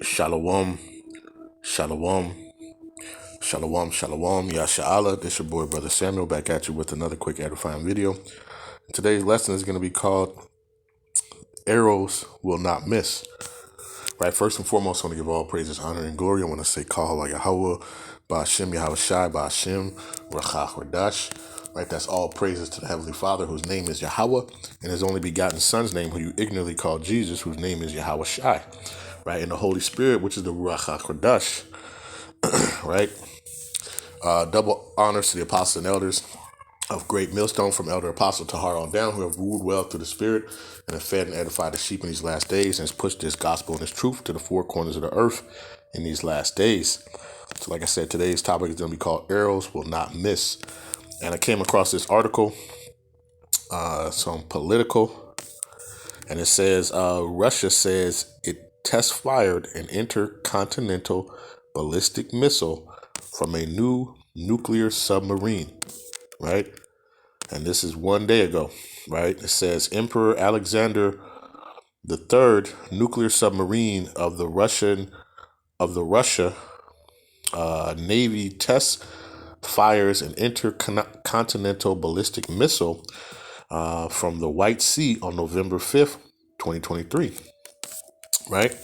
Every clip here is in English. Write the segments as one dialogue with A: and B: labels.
A: Shalom, shalom, shalom. Yashala, this your boy, Brother Samuel, back at you with another quick edifying video. Today's lesson is going to be called Arrows Will Not Miss. Right, first and foremost, I want to give all praises, honor, and glory. I want to say Halal, Yahawah, Bahasham, Yahawashi, Bahasham, Rawchaa, Qadash. Right, that's all praises to the Heavenly Father, whose name is Yahawah, and His only begotten Son's name, who you ignorantly call Jesus, whose name is Yahawashi. Right, and the Holy Spirit, which is the Rawchaa, Qadash. Right, double honors to the apostles and elders of Great Millstone, from Elder Apostle Tahar on down, who have ruled well through the Spirit and have fed and edified the sheep in these last days, and has pushed this gospel and this truth to the four corners of the earth in these last days. So like I said, today's topic is going to be called Arrows Will Not Miss. And I came across this article, some political, and it says Russia says it test fired an intercontinental ballistic missile from a new nuclear submarine, right? And this is 1 day ago, right? It says Emperor Alexander III nuclear submarine of the Russia Navy test fires an intercontinental ballistic missile from the White Sea on November 5th, 2023, right?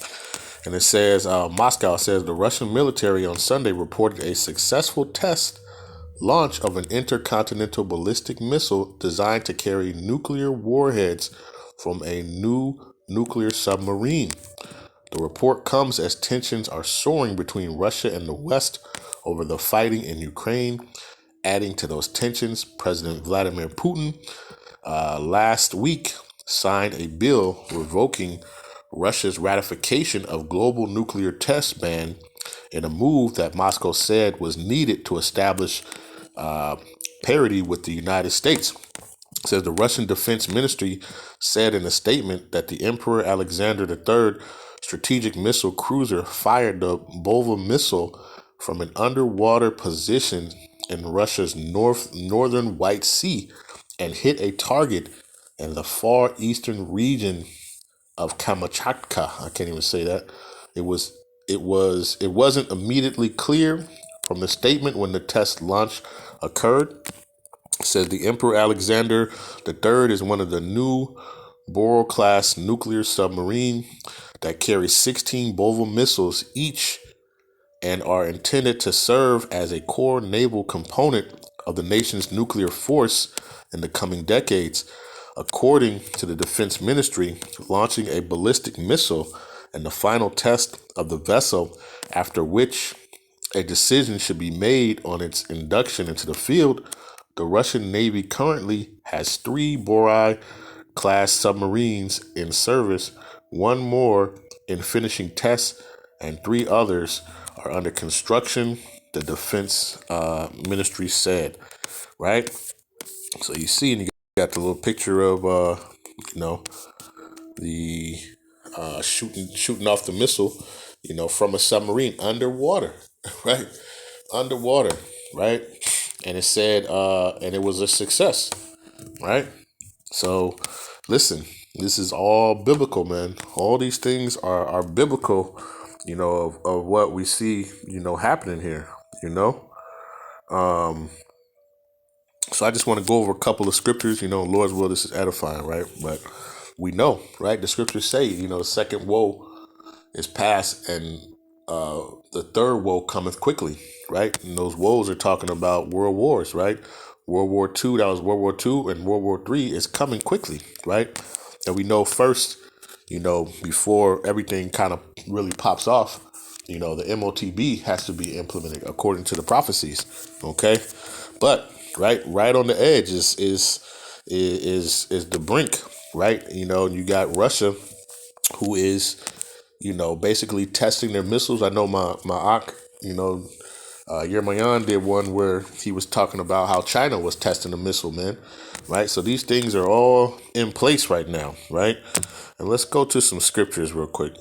A: And it says Moscow says the Russian military on Sunday reported a successful test launch of an intercontinental ballistic missile designed to carry nuclear warheads from a new nuclear submarine. The report comes as tensions are soaring between Russia and the West over the fighting in Ukraine. Adding to those tensions, President Vladimir Putin last week signed a bill revoking Russia's ratification of global nuclear test ban in a move that Moscow said was needed to establish parity with the United States. It says the Russian Defense Ministry said in a statement that the Emperor Alexander III strategic missile cruiser fired the Bova missile from an underwater position in Russia's northern White Sea and hit a target in the far eastern region of Kamchatka. I can't even say that. It wasn't immediately clear from the statement when the test launch occurred. It says the Emperor Alexander III is one of the new Boral-class nuclear submarine that carries 16 Bova missiles each and are intended to serve as a core naval component of the nation's nuclear force in the coming decades. According to the Defense Ministry, launching a ballistic missile and the final test of the vessel, after which a decision should be made on its induction into the field. The Russian Navy currently has 3 Boral-class submarines in service, 1 more in finishing tests, and 3 others are under construction, the Defense Ministry said, right? So you see, and you got the little picture of, the shooting off the missile, from a submarine underwater, right? Underwater, right? And it said, and it was a success, right? So, listen, this is all biblical, man. All these things are biblical, of what we see, happening here, So I just want to go over a couple of scriptures, Lord's will, this is edifying, right? But we know, right? The scriptures say, the second woe is past and the third woe cometh quickly, right? And those woes are talking about world wars, right? World War II, that was World War II, and World War III is coming quickly, right? And we know first, before everything kind of really pops off, the MOTB has to be implemented according to the prophecies, okay? But right on the edge is the brink, right? You got Russia, who is basically testing their missiles. I know my Ak, Yermayan did one where he was talking about how China was testing a missile, man, right? So these things are all in place right now, right? And let's go to some scriptures real quick.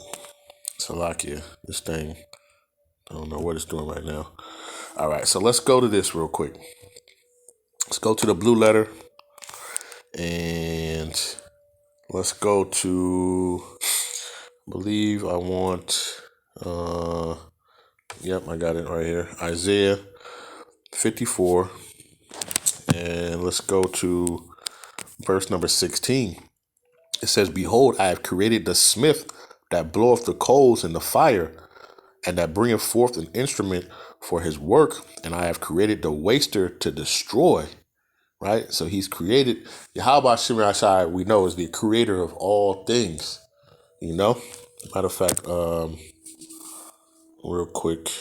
A: Salakia, this thing, I don't know what it's doing right now. All right, so let's go to this real quick. Let's go to the blue letter, and let's go to, I believe I want Yep, I got it right here. Isaiah 54. And let's go to verse number 16. It says, "Behold, I have created the smith that bloweth the coals in the fire, and that bringeth forth an instrument for his work. And I have created the waster to destroy." Right? So he's created, Yahawah Shemashai, we know, is the creator of all things. You know? Matter of fact, real quick,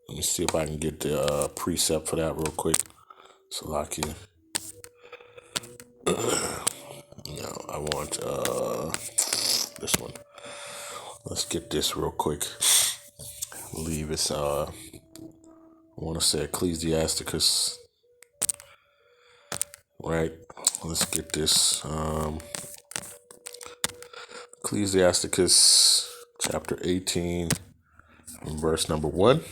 A: let me see if I can get the precept for that real quick. Salakia. No, I want this one. Let's get this real quick. I believe it's I want to say Ecclesiasticus. Right? Let's get this. Ecclesiasticus chapter 18 and verse number 1.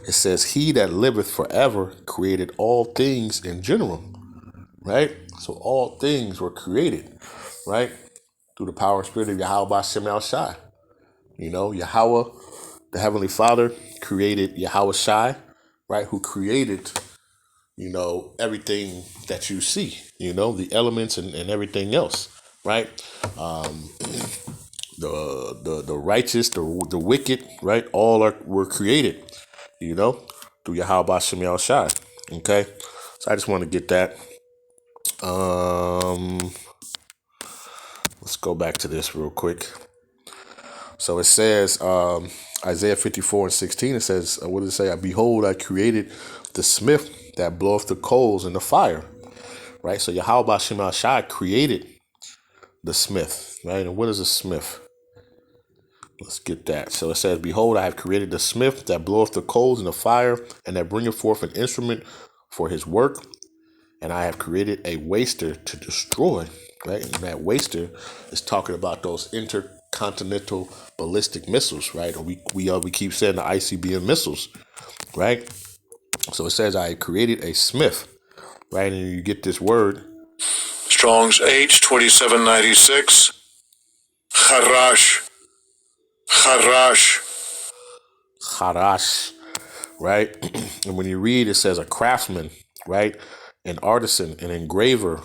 A: It says, "He that liveth forever created all things in general." Right? So all things were created, right? Through the power and spirit of Yahawah Shemel Shai. You know, Yahweh, the Heavenly Father, created Yahawashi, right? Who created, you know, everything that you see, you know, the elements and everything else, right? The righteous, the wicked, right? All were created, you know, through Yahawah Shemel Shai. Okay, so I just want to get that. Let's go back to this real quick. So it says, Isaiah 54 and 16, it says, what does it say? "Behold, I created the smith that bloweth the coals in the fire." Right? So Yahawah Shemel Shai created the smith, right? And what is a smith? Let's get that. So it says, "Behold, I have created the smith that bloweth the coals in the fire, and that bringeth forth an instrument for his work. And I have created a waster to destroy." Right? And that waster is talking about those intercontinental ballistic missiles, right? Or we keep saying the ICBM missiles, right? So it says, "I created a smith," right? And you get this word,
B: Strong's H2796. Harash.
A: Qadash, right? And when you read, it says a craftsman, right? An artisan, an engraver,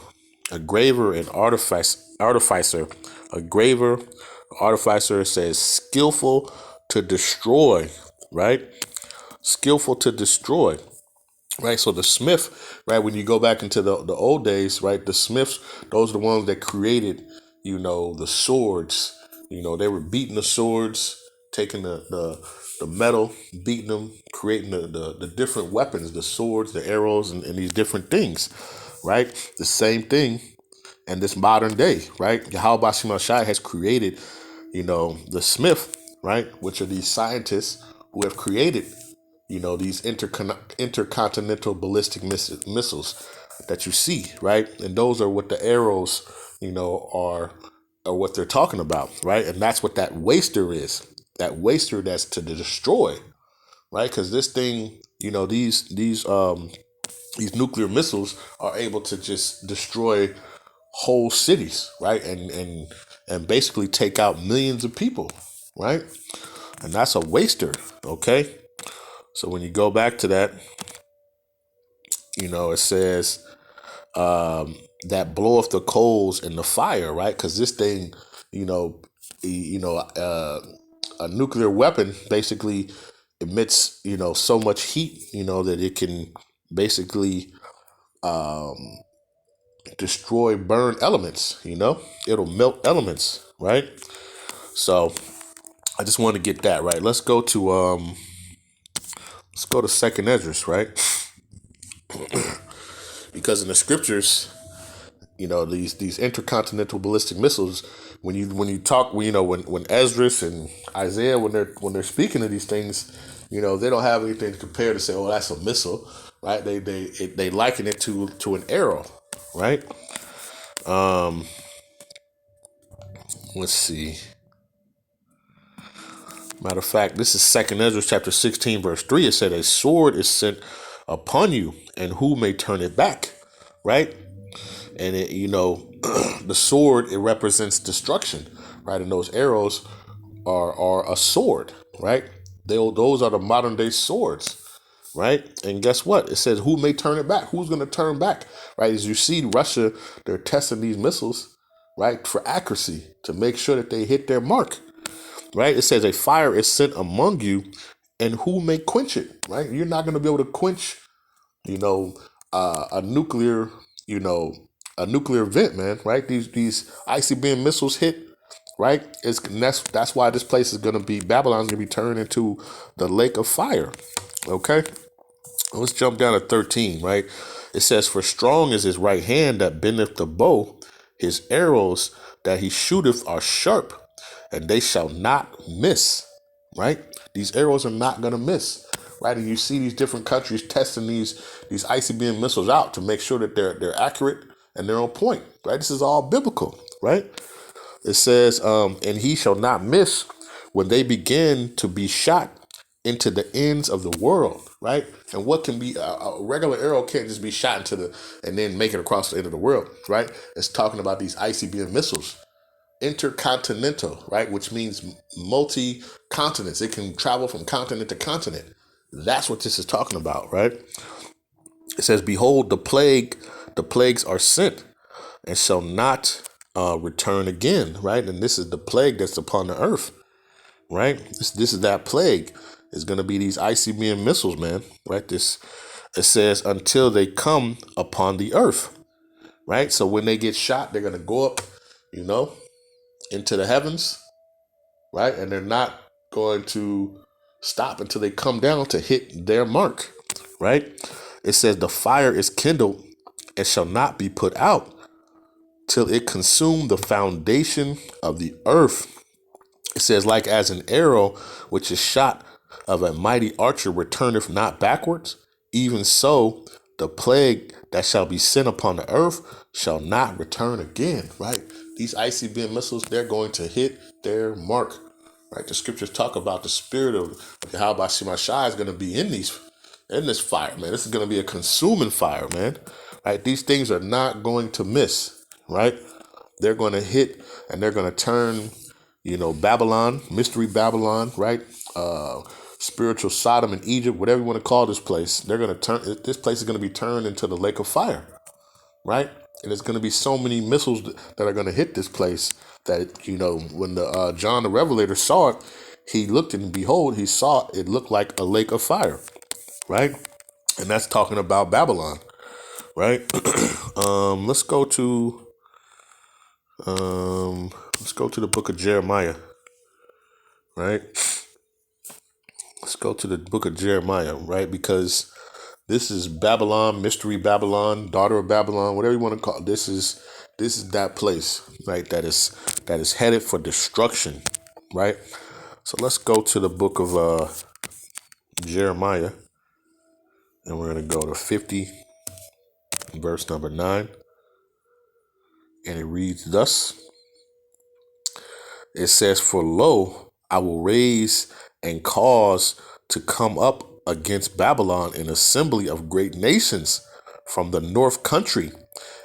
A: a graver, an artificer, a graver, artificer. Says skillful to destroy, right? Skillful to destroy, right? So the smith, right? When you go back into the old days, right? The smiths, those are the ones that created, you know, the swords. You know, they were beating the swords, taking the metal, beating them, creating the different weapons, the swords, the arrows, and these different things, right? The same thing in this modern day, right? Yahawah Shemel Shai has created, you know, the smith, right? Which are these scientists who have created, you know, these intercontinental ballistic missiles that you see, right? And those are what the arrows, you know, are what they're talking about, right? And that's what that waster is. That waster that's to destroy, right? Because this thing, you know, these nuclear missiles are able to just destroy whole cities, right? And basically take out millions of people, right? And that's a waster, okay? So when you go back to that, you know, it says that bloweth the coals in the fire, right? Because this thing, you know, a nuclear weapon basically emits, you know, so much heat, you know, that it can basically destroy, burn elements. You know, it'll melt elements, right? So I just want to get that right. Let's go to Second Esdras, right? Because in the scriptures, you know, these intercontinental ballistic missiles, when you talk, you know, when Esdras and Isaiah, when they're speaking of these things, you know, they don't have anything to compare to say, oh, that's a missile, right? They liken it to an arrow, right? Let's see. Matter of fact, this is Second Ezra chapter 16, verse 3. It said, "A sword is sent upon you, and who may turn it back?" Right? And the sword, it represents destruction, right? And those arrows are a sword, right? Those are the modern day swords, right? And guess what? It says who may turn it back? Who's going to turn back, right? As you see, Russia, they're testing these missiles, right, for accuracy to make sure that they hit their mark, right? It says a fire is sent among you, and who may quench it, right? You're not going to be able to quench, you know, a nuclear, you know, a nuclear event, man, right? These ICBM missiles hit, right? That's why this place is going to be, Babylon's going to be turned into the lake of fire, okay? Let's jump down to 13, right? It says, for strong is his right hand that bendeth the bow, his arrows that he shooteth are sharp, and they shall not miss, right? These arrows are not going to miss, right? And you see these different countries testing these ICBM missiles out to make sure that they're accurate and they're on point, right? This is all biblical, right? It says, and he shall not miss when they begin to be shot into the ends of the world, right? And what can be a regular arrow can't just be shot into and then make it across the end of the world, right? It's talking about these ICBM missiles, intercontinental, right? Which means multi-continents. It can travel from continent to continent. That's what this is talking about, right? It says, behold, the plagues are sent and shall not return again, right? And this is the plague that's upon the earth, right? This is that plague. It's going to be these ICBM missiles, man, right? It says until they come upon the earth, right? So when they get shot, they're going to go up, you know, into the heavens, right? And they're not going to stop until they come down to hit their mark, right? It says the fire is kindled and shall not be put out till it consume the foundation of the earth. It says, like as an arrow which is shot of a mighty archer returneth not backwards, even so the plague that shall be sent upon the earth shall not return again, right? These ICBM missiles, they're going to hit their mark, right? The scriptures talk about the spirit of Yahawashi is going to be in this fire, man. This is going to be a consuming fire, man, right? These things are not going to miss, right? They're going to hit and they're going to turn, you know, Babylon, mystery Babylon, right? Spiritual Sodom and Egypt, whatever you want to call this place. This place is going to be turned into the lake of fire, right? And there's going to be so many missiles that are going to hit this place that, you know, when the John the Revelator saw it, he looked and behold, he saw it looked like a lake of fire, right? And that's talking about Babylon, right? Let's go to the book of Jeremiah, right? Let's go to the book of Jeremiah, right? Because this is Babylon, mystery Babylon, daughter of Babylon, whatever you want to call it. This is that place, right? That is headed for destruction, right? So let's go to the book of Jeremiah, and we're going to go to 50, verse number 9, and it reads thus. It says, for lo, I will raise and cause to come up against Babylon an assembly of great nations from the north country,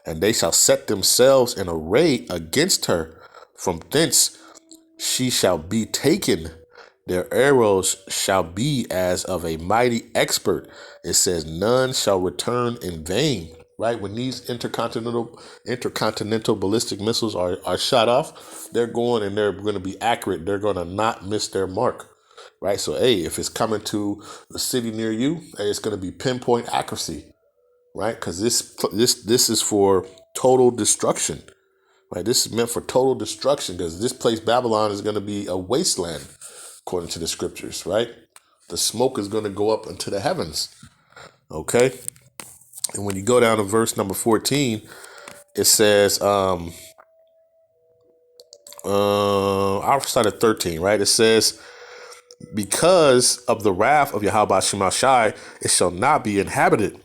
A: and they shall set themselves in array against her. From thence she shall be taken. Their arrows shall be as of a mighty expert. It says, none shall return in vain. Right? When these intercontinental ballistic missiles are shot off, they're going and they're going to be accurate. They're going to not miss their mark. Right? So, hey, if it's coming to the city near you, hey, it's going to be pinpoint accuracy. Right? Because this is for total destruction. Right? This is meant for total destruction because this place, Babylon, is going to be a wasteland, according to the scriptures. Right? The smoke is going to go up into the heavens. Okay? And when you go down to verse number 14, it says, I'll start at 13, right? It says, because of the wrath of Yahawashi, it shall not be inhabited,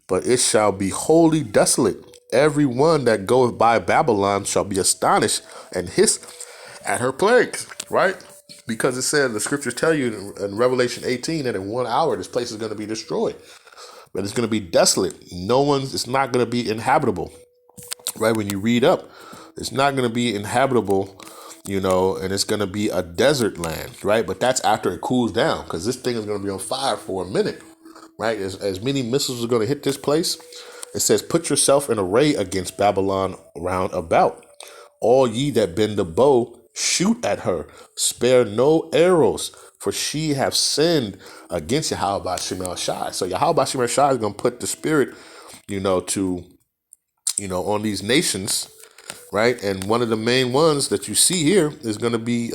A: but it shall be wholly desolate. Every one that goeth by Babylon shall be astonished and hiss at her plagues, right? Because it said, the scriptures tell you in Revelation 18 that in 1 hour this place is going to be destroyed. But it's going to be desolate. It's not going to be inhabitable, right? When you read up, it's not going to be inhabitable, and it's going to be a desert land, right? But that's after it cools down, because this thing is going to be on fire for a minute, right? As many missiles are going to hit this place. It says, put yourself in array against Babylon round about. All ye that bend the bow, shoot at her. Spare no arrows, for she have sinned against Yahawah Shai. So Yahawah Shai is going to put the spirit, on these nations, right? And one of the main ones that you see here is going to be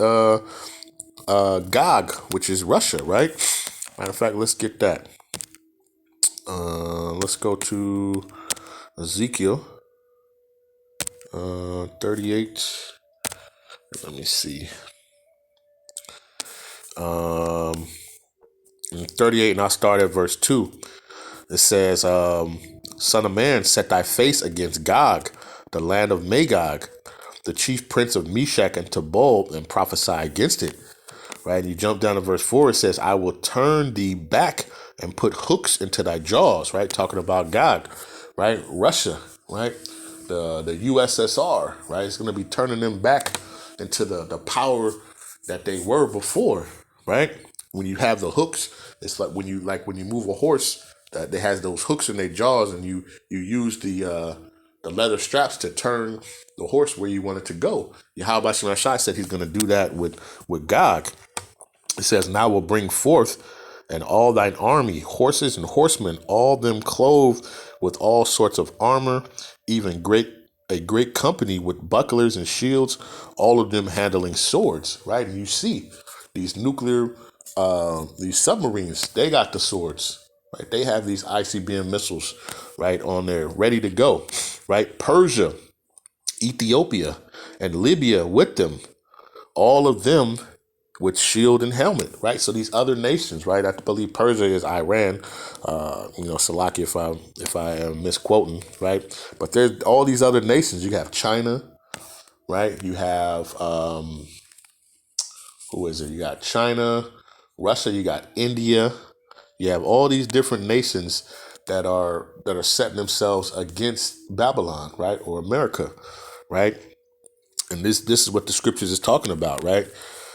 A: Gog, which is Russia, right? Matter of fact, let's get that. Let's go to Ezekiel 38. Let me see. 38, and I'll start at verse 2. It says, Son of man, set thy face against Gog, the land of Magog, the chief prince of Meshach and Tubal, and prophesy against it. Right? And you jump down to verse 4, it says, I will turn thee back and put hooks into thy jaws, right? Talking about Gog, right? Russia, right? The USSR, right? It's going to be turning them back into the power that they were before, right? When you have the hooks, it's like when you move a horse that has those hooks in their jaws, and you use the leather straps to turn the horse where you want it to go. Yahawah Shai said he's going to do that with Gog. It says, and I will bring forth and all thine army, horses and horsemen, all them clothed with all sorts of armor, even a great company with bucklers and shields, all of them handling swords, right? And you see these these submarines, they got the swords, right? They have these ICBM missiles, right, on there, ready to go, right? Persia, Ethiopia, and Libya with them, all of them with shield and helmet, right? So these other nations, right? I believe Persia is Iran, Salaki if I am misquoting, right? But there's all these other nations. You have China, right? You have who is it? You got China, Russia. You got India. You have all these different nations that are setting themselves against Babylon, right, or America, right? And this is what the scriptures is talking about, right?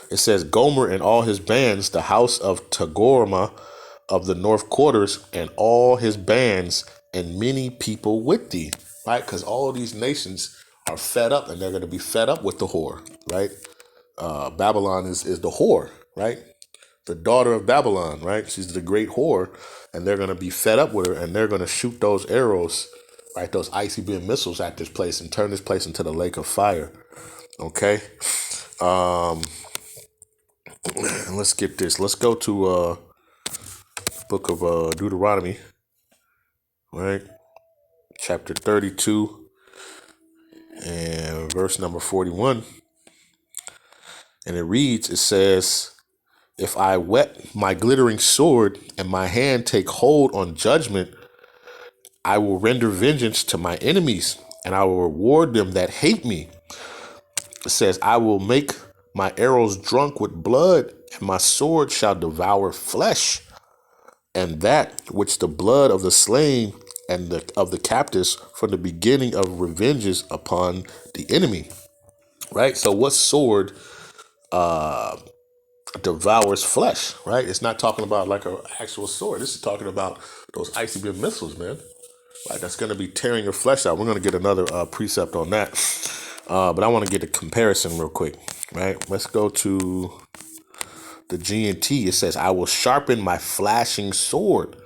A: It says, Gomer and all his bands, the house of Tagorma of the north quarters, and all his bands, and many people with thee, right? Because all of these nations are fed up, and they're going to be fed up with the whore, right? Babylon is the whore, right? The daughter of Babylon, right? She's the great whore, and they're going to be fed up with her, and they're going to shoot those arrows, right? Those ICBM missiles at this place and turn this place into the lake of fire. Okay. And let's get this. Let's go to book of Deuteronomy, right? Chapter 32 and verse number 41. And it says, if I whet my glittering sword and my hand take hold on judgment, I will render vengeance to my enemies, and I will reward them that hate me. It says, I will make my arrows drunk with blood, and my sword shall devour flesh, and that which the blood of the slain and of the captives from the beginning of revenges upon the enemy. Right? So what sword devours flesh, right? It's not talking about like an actual sword. This is talking about those ICBM missiles, man. Right? That's going to be tearing your flesh out. We're going to get another precept on that. But I want to get a comparison real quick, right? Let's go to the G&T. It says, I will sharpen my flashing sword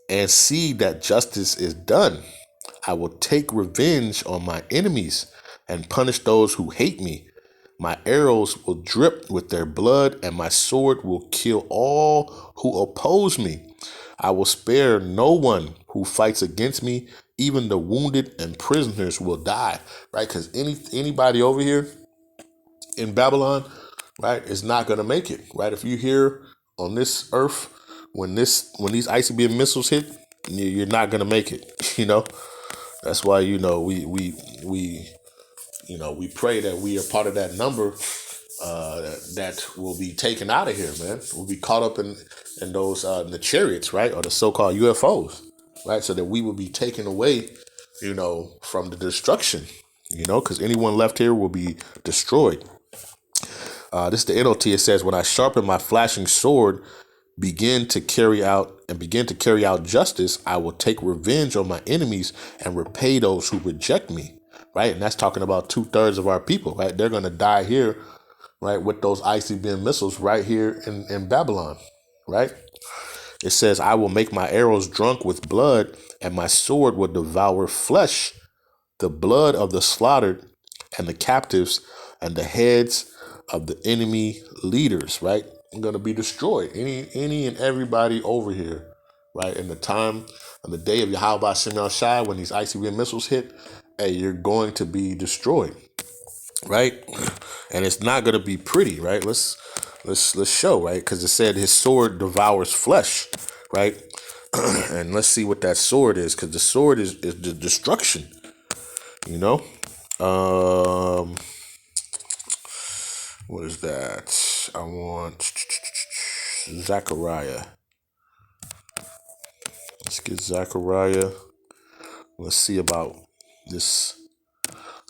A: and see that justice is done. I will take revenge on my enemies and punish those who hate me. My arrows will drip with their blood, and my sword will kill all who oppose me. I will spare no one who fights against me. Even the wounded and prisoners will die, right? Because anybody over here in Babylon, right, is not going to make it, right? If you hear on this earth, when these ICBM missiles hit, you're not going to make it, That's why, we pray that we are part of that number that will be taken out of here, man. We'll be caught up in those in the chariots, right, or the so-called UFOs, right, so that we will be taken away, from the destruction, because anyone left here will be destroyed. This is the NLT. It says, when I sharpen my flashing sword, begin to carry out justice, I will take revenge on my enemies and repay those who reject me. Right. And that's talking about 2/3 of our people. Right. They're going to die here. Right. With those ICBM missiles right here in Babylon. Right. It says, I will make my arrows drunk with blood, and my sword will devour flesh, the blood of the slaughtered and the captives and the heads of the enemy leaders, right? I'm going to be destroyed. Any and everybody over here, right? In the time on the day of Yahawashi, when these ICBM missiles hit, hey, you're going to be destroyed, right? And it's not going to be pretty, right? Let's show, right? Because it said his sword devours flesh, right? And let's see what that sword is, because the sword is the destruction, you know. What is that? I want Zechariah. Let's get Zechariah. Let's see about this.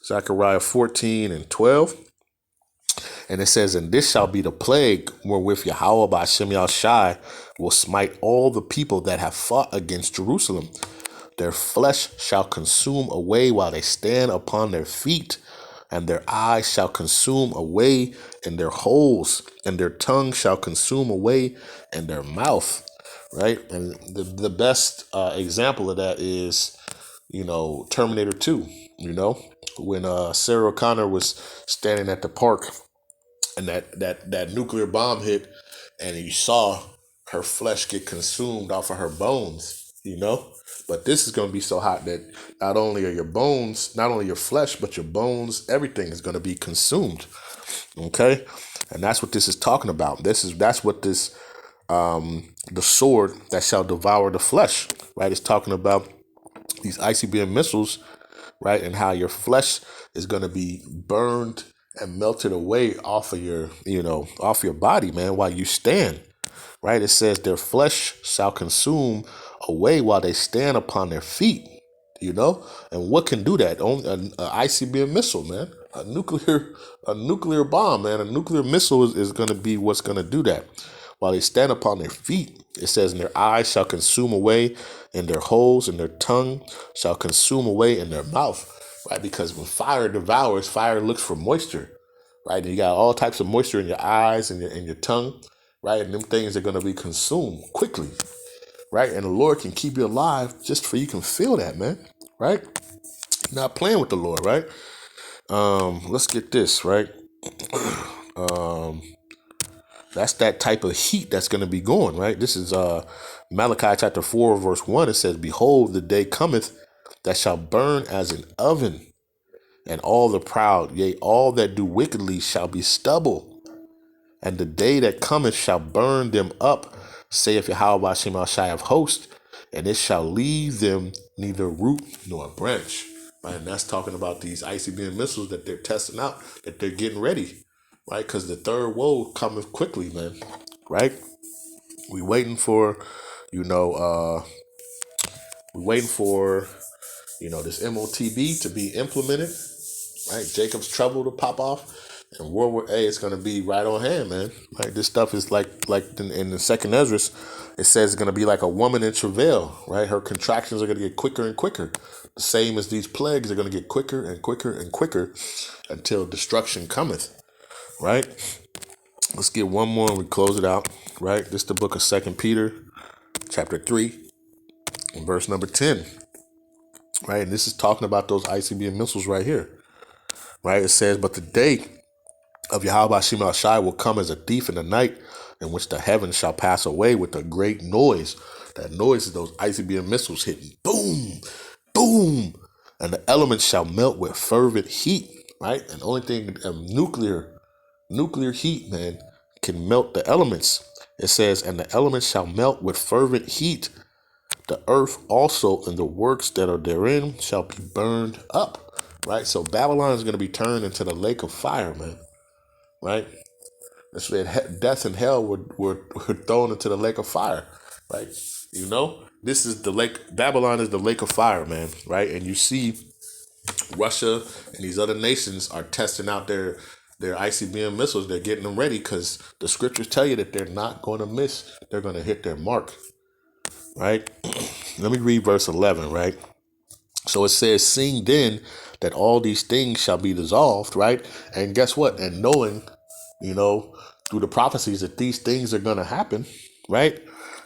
A: Zechariah 14 and 12. And it says, and this shall be the plague wherewith Yahawah Bahasham Yahawashi will smite all the people that have fought against Jerusalem. Their flesh shall consume away while they stand upon their feet, and their eyes shall consume away in their holes, and their tongue shall consume away in their mouth. Right? And the best example of that is, Terminator 2, when Sarah Connor was standing at the park and that nuclear bomb hit, and you saw her flesh get consumed off of her bones, But this is going to be so hot that not only are your bones, not only your flesh, but your bones, everything is going to be consumed. Okay? And that's what this is talking about. That's what this the sword that shall devour the flesh, right? It's talking about these ICBM missiles, right? And how your flesh is going to be burned and melted away off of off your body, man, while you stand, right? It says their flesh shall consume away while they stand upon their feet, And what can do that? Only an ICBM missile, man. A nuclear bomb, man. A nuclear missile is going to be what's going to do that. While they stand upon their feet, it says, and their eyes shall consume away in their holes, and their tongue shall consume away in their mouth, right? Because when fire devours, fire looks for moisture, right? And you got all types of moisture in your eyes and your tongue, right? And them things are going to be consumed quickly, right? And the Lord can keep you alive just for you can feel that, man, right? Not playing with the Lord, right? Let's get this, right? That's that type of heat that's going to be going, right? This is Malachi chapter 4, verse 1. It says, behold, the day cometh that shall burn as an oven, and all the proud, yea, all that do wickedly shall be stubble. And the day that cometh shall burn them up, saith Yahawah Shem Shai of hosts, and it shall leave them neither root nor branch. Right? And that's talking about these ICBM missiles that they're testing out, that they're getting ready. Right, because the third woe cometh quickly, man. Right, we waiting for, we waiting for, this MOTB to be implemented. Right, Jacob's trouble to pop off, and World War A is going to be right on hand, man. Like this stuff is like in the second Ezra, it says it's going to be like a woman in travail. Right, her contractions are going to get quicker and quicker. The same as these plagues are going to get quicker and quicker and quicker until destruction cometh. Right? Let's get one more and we close it out. Right? This is the book of 2 Peter, chapter 3, and verse number 10. Right? And this is talking about those ICBM missiles right here. Right? It says, but the day of Yahawah Shema Shai will come as a thief in the night, in which the heavens shall pass away with a great noise. That noise is those ICBM missiles hitting. Boom! Boom! And the elements shall melt with fervent heat. Right? And the only thing nuclear heat, man, can melt the elements. It says, and the elements shall melt with fervent heat. The earth also and the works that are therein shall be burned up. Right? So Babylon is going to be turned into the lake of fire, man. Right? That's where death and hell were thrown into the lake of fire. Right? This is the lake. Babylon is the lake of fire, man. Right? And you see Russia and these other nations are testing out their ICBM missiles. They're getting them ready because the scriptures tell you that they're not going to miss. They're going to hit their mark, right? Let me read verse 11, right? So it says, seeing then that all these things shall be dissolved, right? And guess what? And knowing, through the prophecies that these things are going to happen, right?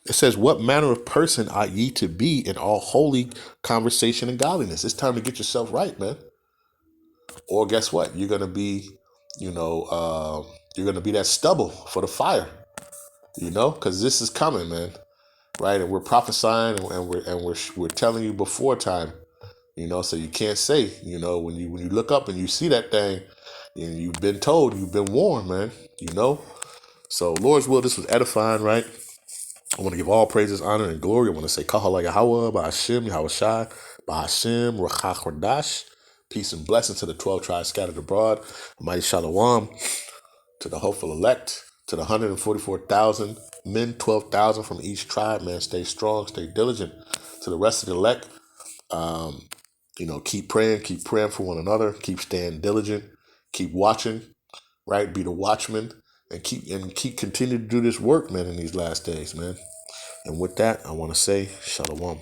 A: It says, what manner of person ought ye to be in all holy conversation and godliness? It's time to get yourself right, man. Or guess what? You're going to be, you're going to be that stubble for the fire, because this is coming, man. Right. And we're prophesying and we're telling you before time. So you can't say, when you look up and you see that thing, and you've been told, you've been warned, man. So Lord's will, this was edifying, right? I want to give all praises, honor, and glory. I want to say Kahala Yahawah, Bahasham, Yahawashi, Bahasham, Rawchaa, Qadash. Peace and blessing to the 12 tribes scattered abroad. Mighty Shalom to the hopeful elect, to the 144,000 men, 12,000 from each tribe, man. Stay strong, stay diligent. To the rest of the elect, keep praying for one another, keep staying diligent, keep watching, right? Be the watchman, and keep continue to do this work, man, in these last days, man. And with that, I want to say Shalom.